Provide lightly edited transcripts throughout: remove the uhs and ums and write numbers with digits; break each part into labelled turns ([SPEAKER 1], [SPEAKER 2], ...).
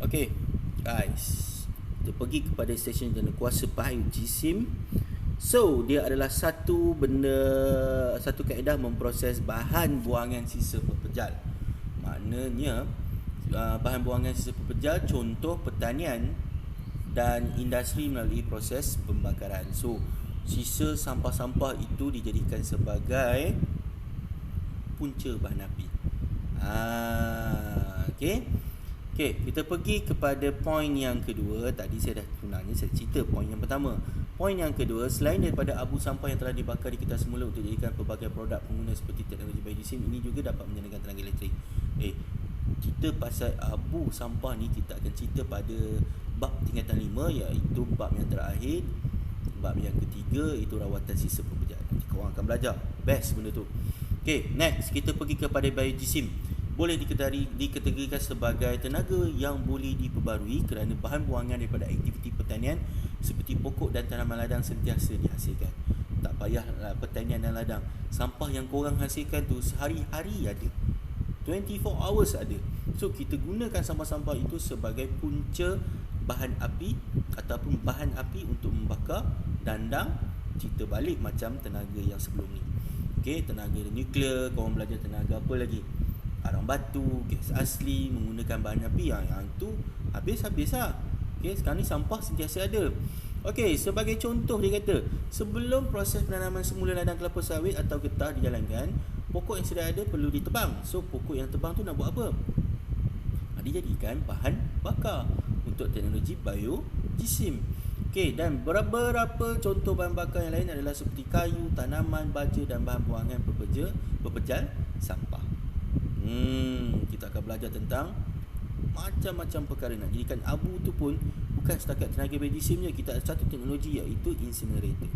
[SPEAKER 1] Okay, guys, kita pergi kepada stesen jana kuasa biojisim. So, dia adalah satu kaedah memproses bahan buangan sisa pepejal. Maknanya, bahan buangan sisa pepejal contoh pertanian dan industri melalui proses pembakaran. So, sisa sampah-sampah itu dijadikan sebagai punca bahan api. Okay. Okay, kita pergi kepada poin yang kedua. Tadi saya dah sebenarnya saya cerita poin yang pertama. Poin yang kedua, selain daripada abu sampah yang telah dibakar di kita semula untuk dijadikan pelbagai produk pengguna seperti teknologi biojisim, ini juga dapat menyediakan tenaga elektrik. Kita pasal abu sampah ni kita akan cerita pada bab tingkatan 5, iaitu bab yang terakhir. Bab yang ketiga itu rawatan sisa pepejal. Nanti korang akan belajar. Best benda tu. Okay, next kita pergi kepada biojisim. Boleh dikategorikan sebagai tenaga yang boleh diperbarui kerana bahan buangan daripada aktiviti pertanian seperti pokok dan tanaman ladang sentiasa dihasilkan. Tak payah pertanian dan ladang, sampah yang korang hasilkan tu sehari-hari ada, 24 hours ada. So kita gunakan sampah-sampah itu sebagai punca bahan api ataupun bahan api untuk membakar dandang. Cerita balik macam tenaga yang sebelum ni. Okay, tenaga nuklear, korang belajar tenaga apa lagi, arang batu, gas asli, menggunakan bahan api yang tu habis-habis lah. Okay, sekarang ni sampah sentiasa ada. Okay, sebagai contoh dia kata, sebelum proses penanaman semula ladang kelapa sawit atau getah dijalankan, pokok yang sudah ada perlu ditebang. So pokok yang tebang tu nak buat apa? Dijadikan bahan bakar untuk teknologi biojisim. Okay, dan beberapa contoh bahan bakar yang lain adalah seperti kayu, tanaman, baja dan bahan buangan pepejal sampah. Kita akan belajar tentang macam-macam perkara. Nak jadikan abu tu pun bukan setakat tenaga biojisim je, kita ada satu teknologi iaitu incinerator.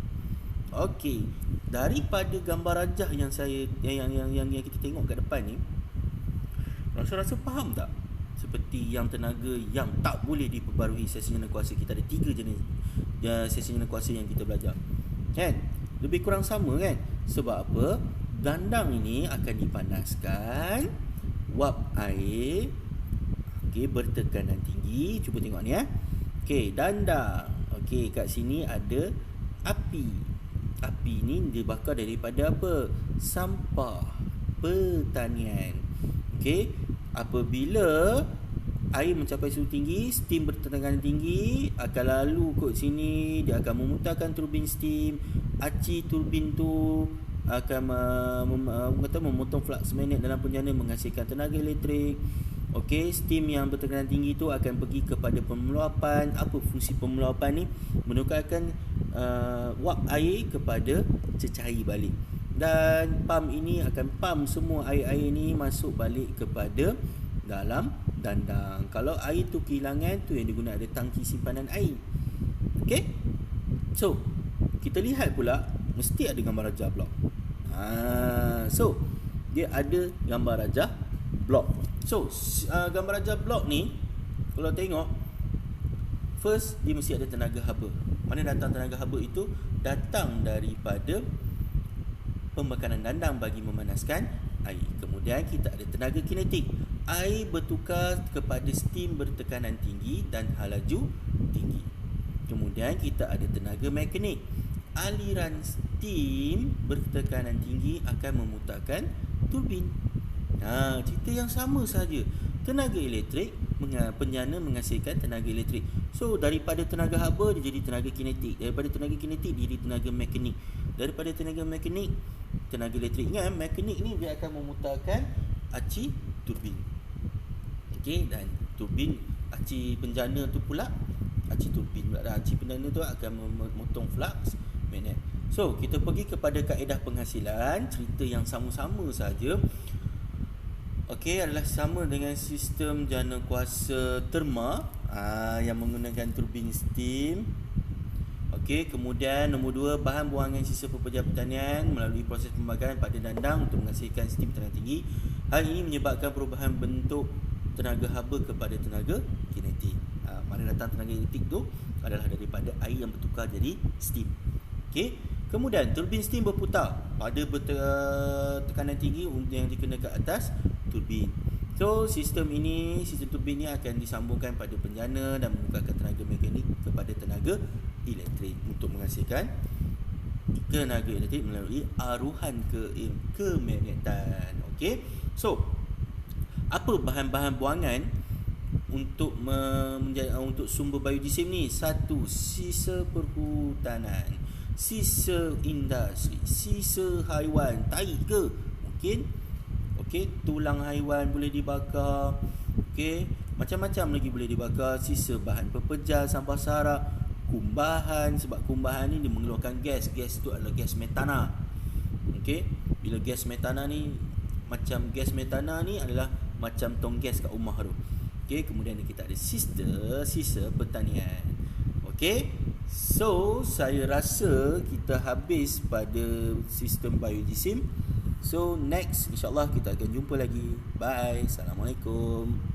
[SPEAKER 1] Okey, daripada gambar rajah yang kita tengok kat depan ni, rasa-rasa faham tak? Seperti yang tenaga yang tak boleh diperbarui, sesi jana kuasa. Kita ada 3 jenis sesi jana kuasa yang kita belajar, kan? Lebih kurang sama, kan? Sebab apa? Dandang ini akan dipanaskan, wap air, okey, bertekanan tinggi. Cuba tengok ni, okey, dandang. Okey, kat sini ada api. Api ni dibakar daripada apa? Sampah pertanian. Okey, apabila air mencapai suhu tinggi, steam bertekanan tinggi akan lalu kot sini, dia akan memutarkan turbin steam. Aci turbin tu akan memotong flux magnet dalam penjana menghasilkan tenaga elektrik. Okey, steam yang bertekanan tinggi tu akan pergi kepada pemeluapan. Apa fungsi pemeluapan ni? Menukarkan wap air kepada cecair balik. Dan pump ini akan pump semua air-air ni masuk balik kepada dalam dandang. Kalau air tu kehilangan, tu yang digunakan ada tangki simpanan air. Okey, so kita lihat pula mesti ada gambar rajah blok. So dia ada gambar rajah blok. So gambar rajah blok ni kalau tengok, first dia mesti ada tenaga haba. Mana datang tenaga haba itu? Datang daripada pembakaran dandang bagi memanaskan air. Kemudian kita ada tenaga kinetik. Air bertukar kepada steam bertekanan tinggi dan halaju tinggi. Kemudian kita ada tenaga mekanik. Aliran steam bertekanan tinggi akan memutarkan turbin. Cerita yang sama saja. Tenaga elektrik, penjana menghasilkan tenaga elektrik. So daripada tenaga haba dia jadi tenaga kinetik. Daripada tenaga kinetik dia jadi tenaga mekanik. Daripada tenaga mekanik, tenaga elektrik. Ingat, mekanik ni dia akan memutarkan aci turbin. Okey, dan turbin aci penjana tu pula, aci turbin pula dah. Aci penjana tu akan memotong flux magnet. So kita pergi kepada kaedah penghasilan. Cerita yang sama-sama saja. Okey, adalah sama dengan sistem jana kuasa terma yang menggunakan turbin steam. Okey, kemudian nombor 2, bahan buangan sisa pepejal pertanian melalui proses pembakaran pada dandang untuk menghasilkan steam tenaga tinggi. Hal ini menyebabkan perubahan bentuk tenaga haba kepada tenaga kinetik. Mana datang tenaga kinetik tu adalah daripada air yang bertukar jadi steam. Okey, kemudian turbin steam berputar pada tekanan tinggi yang dikenakan atas turbin. So sistem turbin ini akan disambungkan pada penjana dan menukarkan tenaga mekanik kepada tenaga elektrik untuk menghasilkan tenaga elektrik melalui aruhan kemagnetan. Okey. So apa bahan-bahan buangan untuk untuk sumber biodiesel ni? Satu, sisa perhutanan, sisa industri, sisa haiwan, tai ke mungkin, okey, tulang haiwan boleh dibakar, okey, macam-macam lagi boleh dibakar, sisa bahan pepejar, sampah sarap, kumbahan, sebab kumbahan ni dia mengeluarkan gas tu adalah gas metana. Okey, bila gas metana ni macam gas metana ni adalah macam tong gas kat rumah tu. Okey, kemudian kita ada sisa pertanian. Okey, so saya rasa kita habis pada sistem biodiesel. So next insyaAllah kita akan jumpa lagi. Bye. Assalamualaikum.